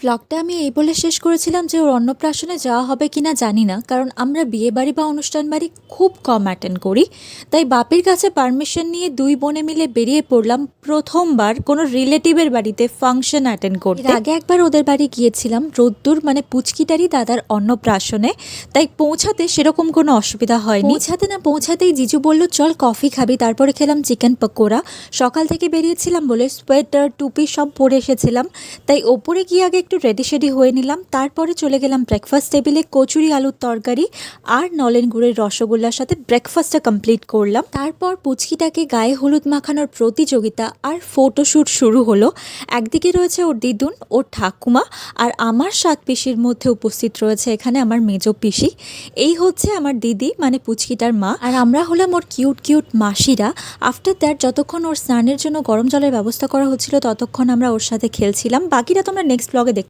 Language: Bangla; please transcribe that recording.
ব্লগটা আমি এই বলে শেষ করেছিলাম যে ওর অন্নপ্রাশনে যাওয়া হবে কিনা জানি না, কারণ আমরা বিয়ে বাড়ি বা অনুষ্ঠান বাড়ি খুব কম অ্যাটেন্ড করি। তাই বাপির কাছে পারমিশন নিয়ে দুই বোনে মিলে বেরিয়ে পড়লাম প্রথমবার কোনো রিলেটিভের বাড়িতে ফাংশন অ্যাটেন্ড করতে। এর আগে একবার ওদের বাড়ি গিয়েছিলাম রোদ্দুর মানে পুচকিটারই দাদার অন্নপ্রাশনে, তাই পৌঁছাতে সেরকম কোনো অসুবিধা হয়নি। পৌঁছাতে না পৌঁছাতেই জিজু বলল চল কফি খাবি, তারপরে খেলাম চিকেন পকোড়া। সকাল থেকে বেরিয়েছিলাম বলে সোয়েটার টুপি সব পরে এসেছিলাম, তাই ওপরে গিয়ে আগে একটু রেডি শেডি হয়ে নিলাম। তারপরে চলে গেলাম ব্রেকফাস্ট টেবিলে, কচুরি আলুর তরকারি আর নলেন গুড়ের রসগোল্লার সাথে ব্রেকফাস্টটা কমপ্লিট করলাম। তারপর পুচকিটাকে গায়ে হলুদ মাখানোর প্রতিযোগিতা আর ফটোশ্যুট শুরু হলো। একদিকে রয়েছে ওর দিদুন, ওর ঠাকুমা, আর আমার 7 পিসির মধ্যে উপস্থিত রয়েছে এখানে আমার মেজো পিসি। এই হচ্ছে আমার দিদি মানে পুচকিটার মা, আর আমরা হলাম ওর কিউট কিউট মাসিরা। আফটার দ্যাট যতক্ষণ ওর স্নানের জন্য গরম জলের ব্যবস্থা করা হচ্ছিল ততক্ষণ আমরা ওর সাথে খেলছিলাম। বাকিটা তোমরা নেক্সট ব্লগে